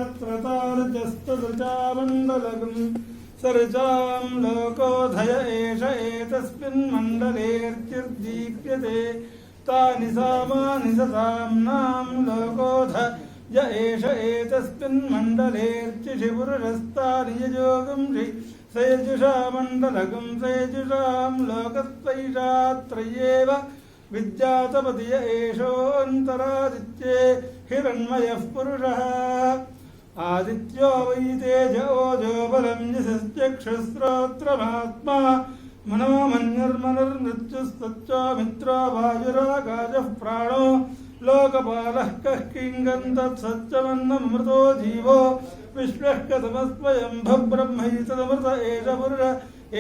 तत्रतार्जस्तदृचामण्डलगम् सरजां लोकोधय एष एतस्मिन्मण्डलेऽर्चिर्दीप्यते तानि सामानि ससाम्नां लोकोध य एष एतस्मिन्मण्डलेऽर्चिषि पुरुषस्तानि यजोगुंषि सयजुषा मण्डलगं सयजुषां लोकस्वैषा त्रयेव विद्यातपति य एषोऽन्तरादित्ये हिरण्मयः पुरुषः आदित्यो वै तेज ओजो बलं यशश्चक्षुस्रोत्रमात्मा मनोमन्युर्मनुर्मृत्युस्तच्चो मित्रो वायुराकाशः प्राणो लोकपालः कः किङ्गन्तत्सत्यमन्नमृतो जीवो विश्वः कथमस्वयम्भुः ब्रह्मैतदमृत एष पुरुष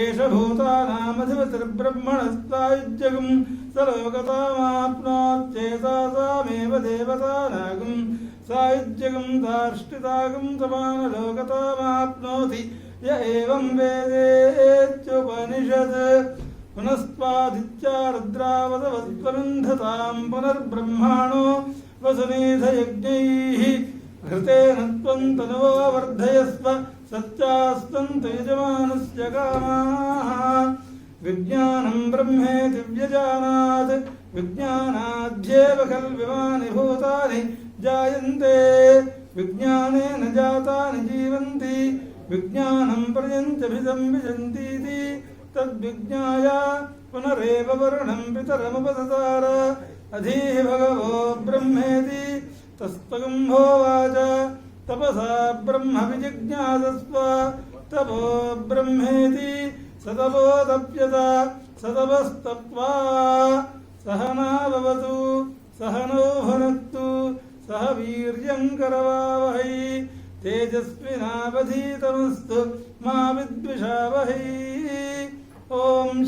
एष भूतानामधिपतिर्ब्रह्मणस्तायुज्यगम् स लोकतामाप्नोत्येतासामेव देवतानागम् सायुज्यगम् दार्ष्टितागम् समानलोकतामाप्नोति य एवं वेदेत्युपनिषत् पुनस्त्वादित्या रुद्रावतवत्त्वमिन्धतां पुनर्ब्रह्माणो वसुमेधयज्ञैः घृतेन त्वं तनुवो वर्धयस्व सत्यास्तन्तु यजमानस्य कामाः विज्ञानं ब्रह्मेति व्यजानात् विज्ञानाद्येव खल्विमानि भूतानि जायन्ते विज्ञानेन जातानि जीवन्ति विज्ञानं पर्यन्त्यभिदं विजन्तीति तद्विज्ञाय पुनरेव वरुणं पितरमुपससार अधीः भगवो ब्रह्मेति तस्त्वगम्भोवाच तपसा ब्रह्म विजिज्ञासस्व तपो ब्रह्मेति स तपोतप्यत स तपस्तप्त्वा सहना भवतु सहनो भुनक्तु सह वीर्यङ्करवावहै तेजस्विनावधीतमस्तु मा विद्विषावहै ॐ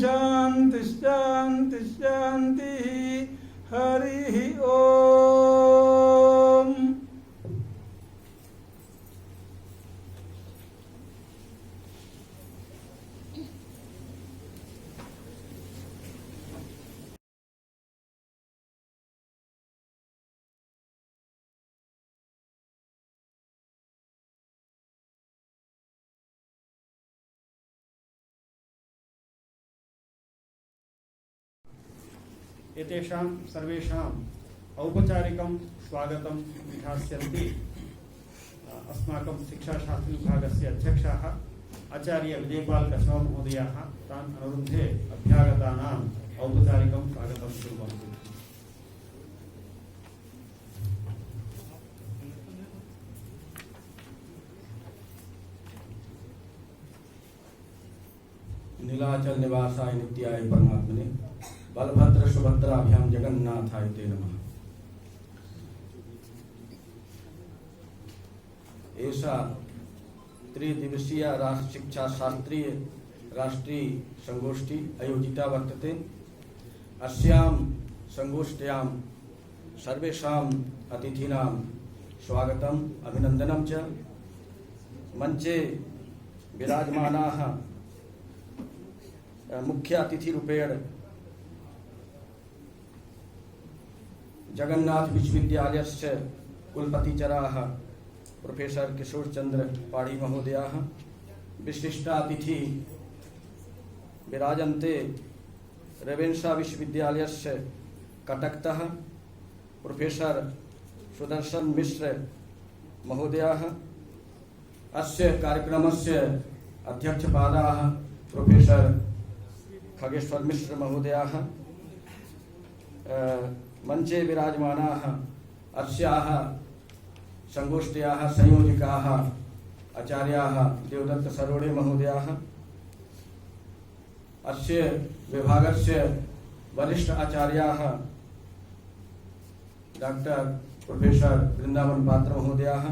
शान्तिः शान्तिः शान्तिः हरिः ॐ एतेषां सर्वेषाम् औपचारिकं स्वागतं विधास्यन्ति अस्माकं शिक्षाशास्त्रविभागस्य अध्यक्षाः आचार्य विजयपाल कछवा महोदयाः तान् अनुरुन्धे अभ्यागतानाम् औपचारिकं स्वागतं कुर्वन्तु। नीलाचल निवासाय नित्याय परमात्मने बलभद्र सुभद्राभ्याम जगन्नाथाय ते नमः। एषा त्रिदिवसीय शिक्षा शास्त्रीय राष्ट्रीय संगोष्ठी आयोजिता वर्तते। अस्यां संगोष्ठ्यां सर्वेषां अतिथीनां स्वागतम् अभिनन्दनं च। मंचे विराजमानाः मुख्य अतिथिरूपेण जगन्नाथ विश्वविद्यालयस्य कुलपतिचराः प्रोफेसर किशोर चंद्र पाड़ी महोदयाः विशिष्टातिथि विराजन्ते रेवेन्सा विश्वविद्यालयस्य कटकतः प्रोफेसर सुदर्शन मिश्र महोदयाः। अस्य कार्यक्रमस्य अध्यक्षपादाः प्रोफेसर खगेश्वर मिश्र महोदयाः। मंचे विराजमानाः अस्याः संगोष्ठ्याः संयोजकाः आचार्याः देवदत्त सरोडे महोदयाः। अस्य विभागस्य वरिष्ठ आचार्याः डॉक्टर प्रोफेसर वृंदावन पात्र महोदयाः।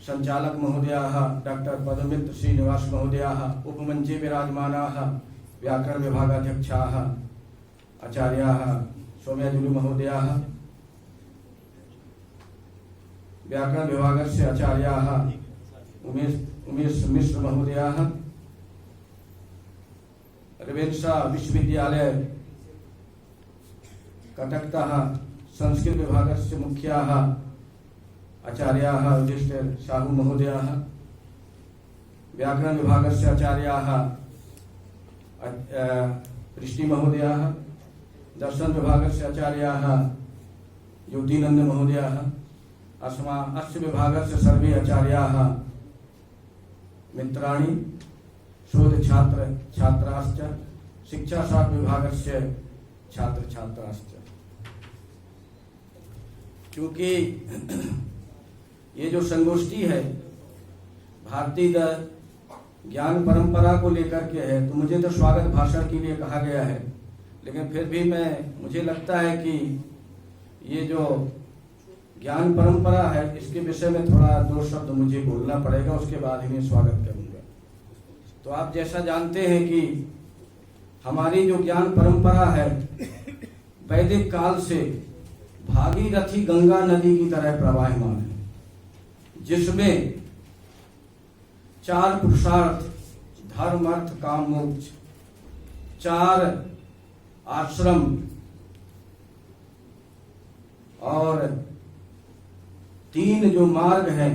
संचालक महोदयाः डॉक्टर पदमित्र श्रीनिवास महोदयाः। उपमंचे विराजमानाः व्याकरण विभागाध्यक्षाः आचार्याः सौम्याजुलु महोदयाः। व्याकरण विभागस्य आचार्याः उमेश मिश्र महोदयाः। रेवेन्सा विश्वविद्यालय कटकतः संस्कृत विभागस्य मुख्याः आचार्याः युधिष्ठिर साहु महोदयाः, व्याकरण विभागस्य आचार्याः ऋषि महोदयाः, दर्शन विभागस्य आचार्याः ज्योतिनंद महोदयाः, अस्य विभागस्य सर्वे आचार्याः मित्राणि, शोध छात्राश्च, शिक्षाशास्त्र विभागस्य छात्र छात्राश्च। क्योंकि ये जो संगोष्ठी है भारतीय ज्ञान परंपरा को लेकर के है, तो मुझे तो स्वागत भाषण के लिए कहा गया है, लेकिन फिर भी मुझे लगता है कि ये जो ज्ञान परंपरा है इसके विषय में थोड़ा दो शब्द मुझे बोलना पड़ेगा, उसके बाद ही मैं स्वागत करूंगा। तो आप जैसा जानते हैं कि हमारी जो ज्ञान परंपरा है वैदिक काल से भागीरथी गंगा नदी की तरह प्रवाहमान है, जिसमें 4 पुरुषार्थ धर्म अर्थ काम मोक्ष, 4 आश्रम और 3 जो मार्ग हैं,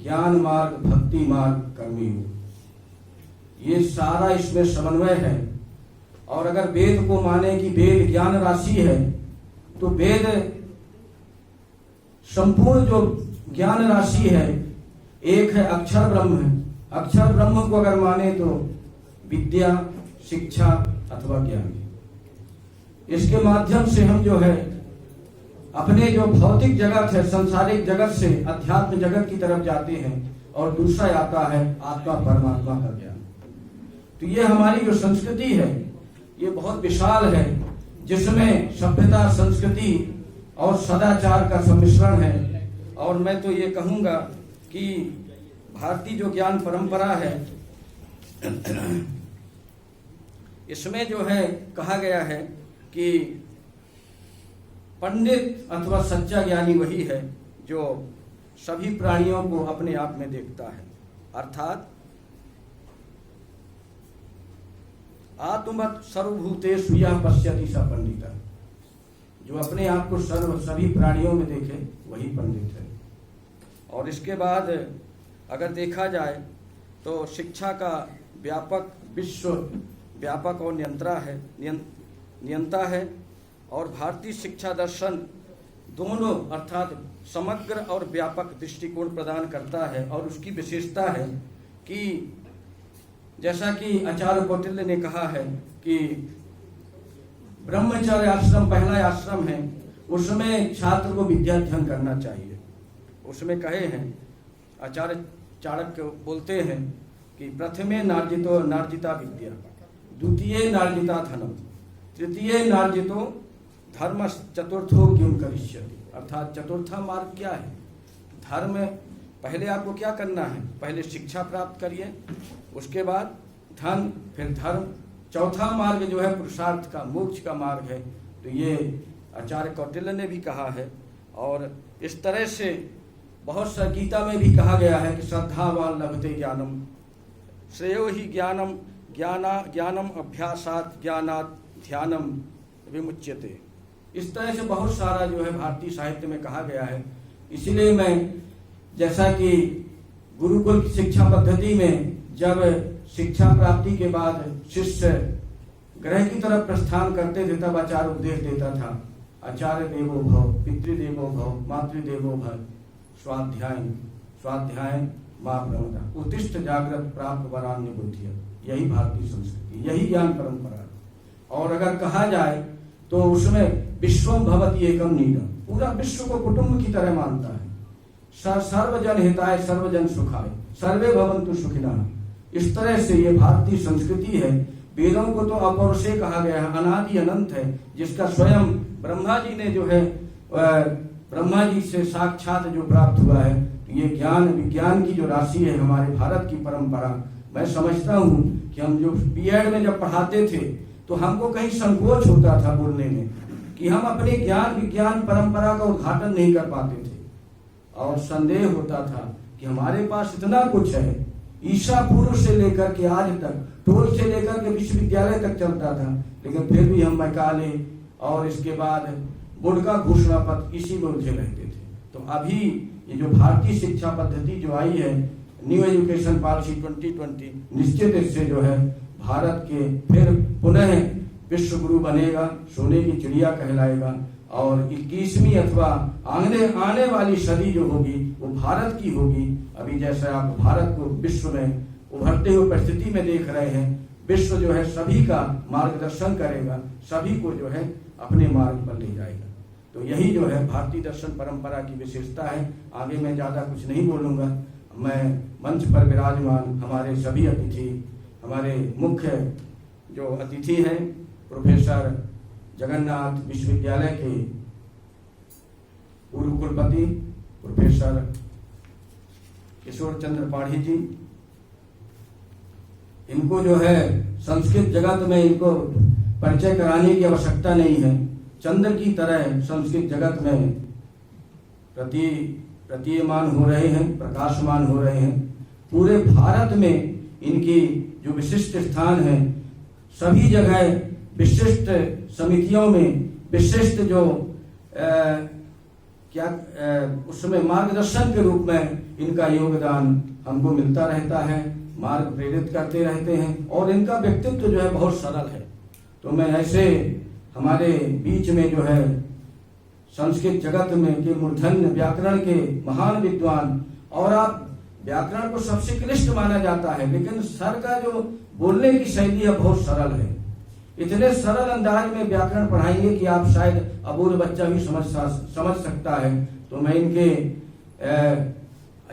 ज्ञान मार्ग, भक्ति मार्ग, कर्मी योग, ये सारा इसमें समन्वय है। और अगर वेद को माने कि वेद ज्ञान राशि है, तो वेद संपूर्ण जो ज्ञान राशि है, एक है अक्षर ब्रह्म है। अक्षर ब्रह्म को अगर माने तो विद्या, शिक्षा अथवा ज्ञान, इसके माध्यम से हम जो है अपने जो भौतिक जगत है, संसारिक जगत से अध्यात्म जगत की तरफ जाते हैं। और दूसरा आता है आत्मा परमात्मा का ज्ञान। तो ये हमारी जो संस्कृति है ये बहुत विशाल है, जिसमें सभ्यता, संस्कृति और सदाचार का सम्मिश्रण है। और मैं तो ये कहूंगा कि भारतीय जो ज्ञान परंपरा है इसमें जो है कहा गया है कि पंडित अथवा सच्चा ज्ञानी वही है जो सभी प्राणियों को अपने आप में देखता है, अर्थात आत्मवत् सर्वभूतेषु यः पश्यति स पंडितः। जो अपने आप को सभी प्राणियों में देखे वही पंडित है। और इसके बाद अगर देखा जाए तो शिक्षा का व्यापक, विश्व व्यापक और नियंता है। और भारतीय शिक्षा दर्शन दोनों अर्थात समग्र और व्यापक दृष्टिकोण प्रदान करता है। और उसकी विशेषता है कि जैसा कि आचार्य कौटिल्य ने कहा है कि ब्रह्मचर्य आश्रम पहला आश्रम है, उसमें छात्र को विद्याध्ययन करना चाहिए। उसमें कहे हैं, आचार्य चाणक्य बोलते हैं कि प्रथमे नार्जिता विद्या, द्वितीय नार्जिता धनम, तृतीय नार्जितो धर्म, चतुर्थो किम करिष्यति। अर्थात चतुर्था मार्ग क्या है? धर्म, पहले आपको क्या करना है? पहले शिक्षा प्राप्त करिए, उसके बाद धन, फिर धर्म। चौथा मार्ग जो है पुरुषार्थ का, मोक्ष का मार्ग है। तो ये आचार्य कौटिल्य ने भी कहा है। और इस तरह से बहुत सा गीता में भी कहा गया है कि श्रद्धावान लभते ज्ञानम, श्रेयो ही ज्ञानम अभ्यासात ज्ञानात ध्यानम विमुच्यते। इस तरह से बहुत सारा जो है भारतीय साहित्य में कहा गया है। इसलिए मैं, जैसा कि गुरुकुल की शिक्षा पद्धति में जब शिक्षा प्राप्ति के बाद शिष्य गृह की तरफ प्रस्थान करते थे, तब आचार्य उपदेश देता था, आचार्य देवो भव, पितृदेवो भव, मातृदेवो भव, स्वाध्याय मां प्रमदा, उत्तिष्ठ जागृत प्राप्त वरान्य बुद्धिया। यही भारतीय संस्कृति, यही ज्ञान परंपरा। और अगर कहा जाए तो उसमें विश्वम भवति एकम नीडम, पूरा विश्व को कुटुंब की तरह मानता है। सर्वजन हिताय सर्वजन सुखाय, सर्वे भवन्तु सुखिनः। इस तरह से ये भारतीय संस्कृति है। वेदों को तो अपौरुषेय कहा गया है, अनादि अनंत है, जिसका स्वयं ब्रह्मा जी ने जो है, ब्रह्मा जी से साक्षात जो प्राप्त हुआ है। ये ज्ञान विज्ञान की जो राशि है हमारे भारत की परंपरा, मैं समझता हूँ कि हम जो बीएड में जब पढ़ाते थे तो हमको कहीं संकोच होता था बोलने में कि हम अपने ज्ञान विज्ञान परंपरा का उद्घाटन नहीं कर पाते थे। और संदेह होता था कि हमारे पास इतना कुछ है, ईसा पूर्व से लेकर के आज तक, टोल से लेकर के विश्वविद्यालय तक चलता था, लेकिन फिर भी हम मैकाले और इसके बाद बोर्ड का घोषणा पत्र इसी में उलझे रहते थे। तो अभी ये जो भारतीय शिक्षा पद्धति जो आई है, न्यू एजुकेशन पॉलिसी 2020, निश्चित इससे जो है भारत के फिर पुनः विश्व गुरु बनेगा, सोने की चिड़िया कहलाएगा, और 21वीं अथवा आने वाली सदी जो होगी वो भारत की होगी। अभी जैसे आप भारत को विश्व में उभरते हुए परिस्थिति में देख रहे हैं, विश्व जो है सभी का मार्गदर्शन करेगा, सभी को जो है अपने मार्ग पर ले जाएगा। तो यही जो है भारतीय दर्शन परंपरा की विशेषता है। आगे मैं ज्यादा कुछ नहीं बोलूंगा। मैं मंच पर विराजमान हमारे सभी अतिथि, हमारे मुख्य जो अतिथि हैं, प्रोफेसर जगन्नाथ विश्वविद्यालय के पूर्व कुलपति प्रोफेसर किशोर चंद्र पाढ़ी जी, इनको जो है संस्कृत जगत में इनको परिचय कराने की आवश्यकता नहीं है। चंद्र की तरह संस्कृत जगत में प्रतीयमान हो रहे हैं, प्रकाशमान हो रहे हैं। पूरे भारत में इनकी जो विशिष्ट स्थान है, सभी जगह विशिष्ट समितियों में विशिष्ट जो उसमें मार्गदर्शन के रूप में इनका योगदान हमको मिलता रहता है, मार्ग प्रेरित करते रहते हैं, और इनका व्यक्तित्व जो है बहुत सरल है। तो मैं ऐसे हमारे बीच में जो है संस्कृत जगत में के मूर्धन्य व्याकरण के महान विद्वान, और आप व्याकरण को सबसे क्लिष्ट माना जाता है, लेकिन सर का जो बोलने की शैली है बहुत सरल है। इतने सरल अंदाज में व्याकरण पढ़ाएंगे कि आप शायद अबूझ बच्चा भी समझ सकता है। तो मैं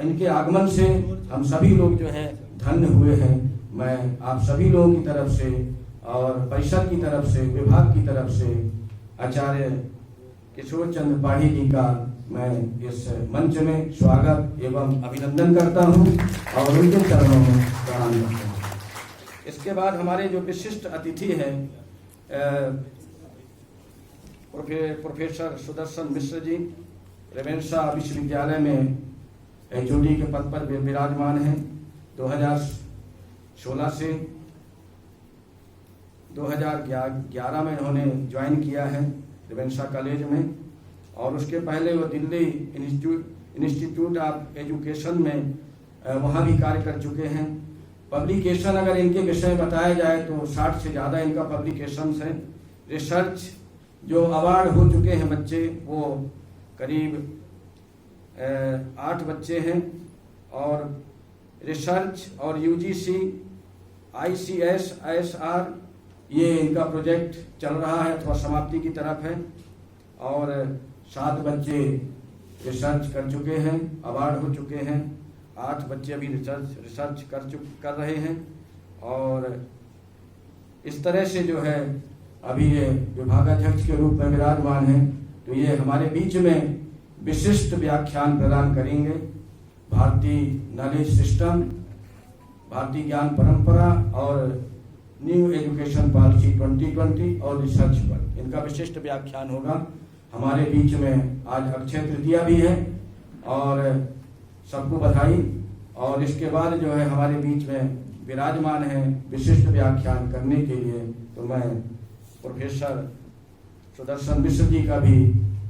इनके आगमन से हम सभी लोग जो है धन्य हुए हैं। मैं आप सभी लोगों की तरफ से और परिषद की तरफ से, विभाग की तरफ से आचार्य किशोर चंद्र पाढ़ी जी का मैं इस मंच में स्वागत एवं अभिनंदन करता हूं और उनके चरणों में प्रणाम करता हूं। इसके बाद हमारे जो विशिष्ट अतिथि हैं प्रोफेसर सुदर्शन मिश्र जी, रेवेन्शा विश्वविद्यालय में एचओडी के पद पर विराजमान हैं। 2016 से 2011 में इन्होंने ज्वाइन किया है रेवेन्शा कॉलेज में, और उसके पहले वो दिल्ली इंस्टीट्यूट ऑफ एजुकेशन में वहाँ भी कार्य कर चुके हैं। पब्लिकेशन अगर इनके विषय में बताया जाए तो 60 से ज़्यादा इनका पब्लिकेशंस हैं। रिसर्च जो अवार्ड हो चुके हैं बच्चे, वो करीब 8 बच्चे हैं, और रिसर्च और यूजीसी, आईसीएस, आईएसआर ये इनका प्रोजेक्ट चल रहा है अथवा समाप्ति की तरफ है, और 7 बच्चे रिसर्च कर चुके हैं, अवार्ड हो चुके हैं। 8 बच्चे अभी रिसर्च कर रहे हैं, और इस तरह से जो है अभी ये विभागाध्यक्ष के रूप में विराजमान है। तो ये हमारे बीच में विशिष्ट व्याख्यान प्रदान करेंगे भारतीय नॉलेज सिस्टम, भारतीय ज्ञान परंपरा और न्यू एजुकेशन पॉलिसी 2020 और रिसर्च पर इनका विशिष्ट व्याख्यान होगा। हमारे बीच में आज अक्षय तृतीया भी है, और सबको बधाई। और इसके बाद जो है हमारे बीच में विराजमान है विशिष्ट व्याख्यान करने के लिए, तो मैं प्रोफेसर सुदर्शन मिश्र जी का भी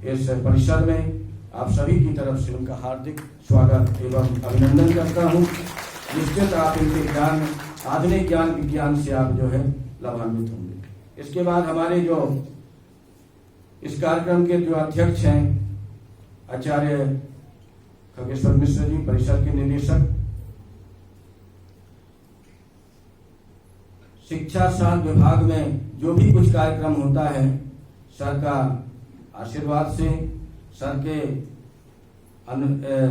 इस परिसर में आप सभी की तरफ से उनका हार्दिक स्वागत एवं अभिनंदन करता हूँ। निश्चित आप इनके ज्ञान, आधुनिक ज्ञान विज्ञान से आप जो है लाभान्वित होंगे। इसके बाद हमारे जो इस कार्यक्रम के जो अध्यक्ष हैं आचार्य खगेश्वर मिश्र जी, परिषद के निदेशक, शिक्षा शास्त्र विभाग में जो भी कुछ कार्यक्रम होता है सर का आशीर्वाद से, सर के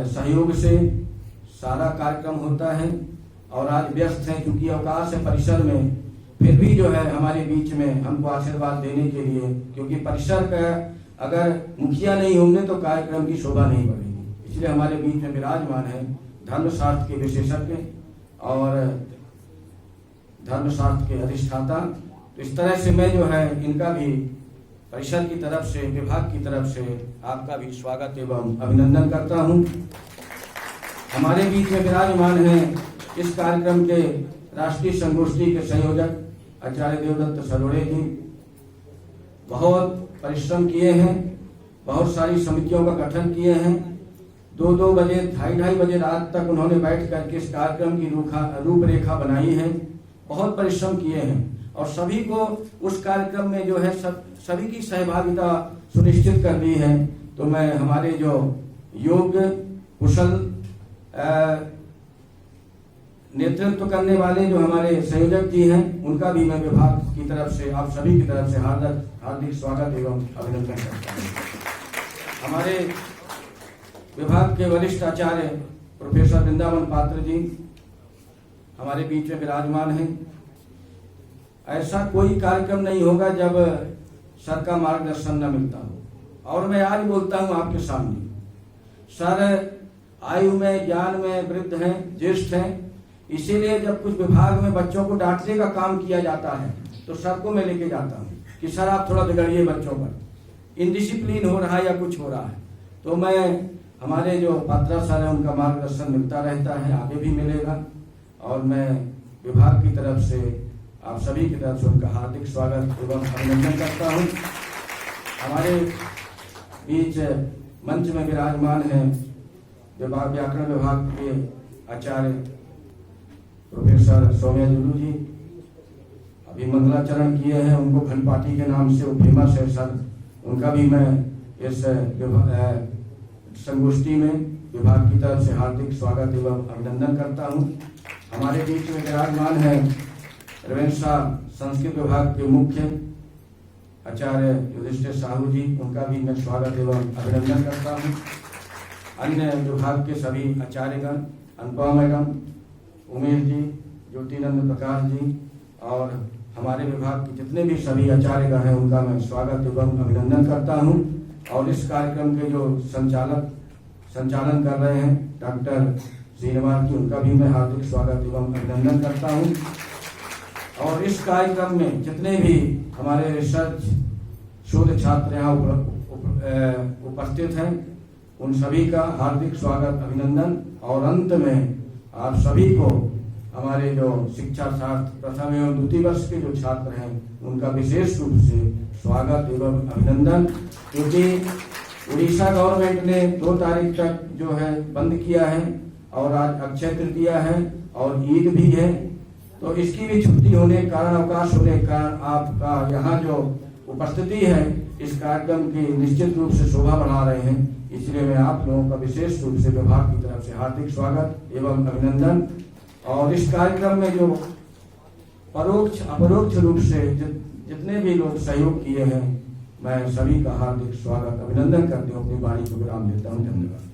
सहयोग से सारा कार्यक्रम होता है। और आज व्यस्त हैं क्योंकि अवकाश है परिसर में, फिर भी जो है हमारे बीच में हमको आशीर्वाद देने के लिए, क्योंकि परिसर का अगर मुखिया नहीं होंगे तो कार्यक्रम की शोभा नहीं बढ़ेगी, इसलिए हमारे बीच में विराजमान है धर्मशास्त्र के विशेषज्ञ और धर्मशास्त्र के अधिष्ठाता। तो इस तरह से मैं जो है इनका भी परिषद की तरफ से, विभाग की तरफ से आपका भी स्वागत एवं अभिनंदन करता हूं। हमारे बीच में विराजमान हैं इस कार्यक्रम के राष्ट्रीय संगोष्ठी के संयोजक आचार्य देवदत्त सरोड़े जी। बहुत परिश्रम किए हैं, बहुत सारी समितियों का गठन किए हैं, 2-2 बजे 2:30 बजे रात तक उन्होंने बैठ करके इस कार्यक्रम की रूपरेखा बनाई है, बहुत परिश्रम किए हैं और सभी को उस कार्यक्रम में जो है सभी की सहभागिता सुनिश्चित कर दी है। तो मैं हमारे जो योग्य कुशल नेतृत्व करने वाले जो हमारे संयोजक जी हैं, उनका भी मैं विभाग की तरफ से आप सभी की तरफ से हार्दिक स्वागत एवं अभिनंदन करता हूँ। हमारे विभाग के वरिष्ठ आचार्य प्रोफेसर वृंदावन पात्र जी हमारे बीच में विराजमान हैं। ऐसा कोई कार्यक्रम नहीं होगा जब सर का मार्गदर्शन न मिलता हो। और मैं आज बोलता हूं आपके सामने, सर आयु में ज्ञान में वृद्ध हैं, ज्येष्ठ हैं, इसीलिए जब कुछ विभाग में बच्चों को डांटने का काम किया जाता है तो सर को मैं लेके जाता हूँ कि सर आप थोड़ा बिगड़िए बच्चों पर, इनडिसिप्लिन हो रहा है या कुछ हो रहा है। तो मैं हमारे जो पात्रा सर है उनका मार्गदर्शन मिलता रहता है, आगे भी मिलेगा। और मैं विभाग की तरफ से आप सभी की तरफ से उनका हार्दिक स्वागत एवं अभिनंदन करता हूँ। हमारे बीच मंच में विराजमान है व्याकरण विभाग के आचार्य प्रोफेसर सौम्या जुलू जी, अभी मंगलाचरण किए हैं, उनको घनपाटी के नाम से वो फेमस है सर, उनका भी मैं इस संगोष्ठी में विभाग की तरफ से हार्दिक स्वागत एवं अभिनंदन करता हूं। हमारे बीच में विराजमान है रेवेन्सा संस्कृत विभाग के मुख्य आचार्य युधिष्ठिर साहू जी, उनका भी मैं स्वागत एवं अभिनंदन करता हूं। अन्य विभाग के सभी आचार्यगण, अनुपमा मैडम, उमेश जी, ज्योतिनंद प्रकाश जी और हमारे विभाग के जितने भी सभी आचार्यगण हैं उनका मैं स्वागत एवं अभिनंदन करता हूं। और इस कार्यक्रम के जो संचालन कर रहे हैं डॉक्टर श्रीनिवास जी, उनका भी मैं हार्दिक स्वागत एवं अभिनंदन करता हूं। और इस कार्यक्रम में जितने भी हमारे रिसर्च शोध छात्र यहाँ उपस्थित हैं उन सभी का हार्दिक स्वागत अभिनंदन। और अंत में आप सभी को हमारे जो शिक्षा शास्त्र प्रथम एवं द्वितीय वर्ष के जो छात्र हैं उनका विशेष रूप से स्वागत एवं अभिनंदन, क्योंकि उड़ीसा गवर्नमेंट ने 2 तारीख तक जो है बंद किया है और आज अक्षय तृतीया है और ईद भी है, तो इसकी भी छुट्टी होने के कारण, अवकाश होने के कारण आपका यहाँ जो उपस्थिति है इस कार्यक्रम की निश्चित रूप से शोभा बढ़ा रहे हैं। इसलिए मैं आप लोगों का विशेष रूप से विभाग की तरफ से हार्दिक स्वागत एवं अभिनंदन। और इस कार्यक्रम में जो परोक्ष अपरोक्ष रूप से जितने भी लोग सहयोग किए हैं, मैं सभी का हार्दिक स्वागत अभिनंदन करते हुए अपनी वाणी को विराम देता हूँ। धन्यवाद।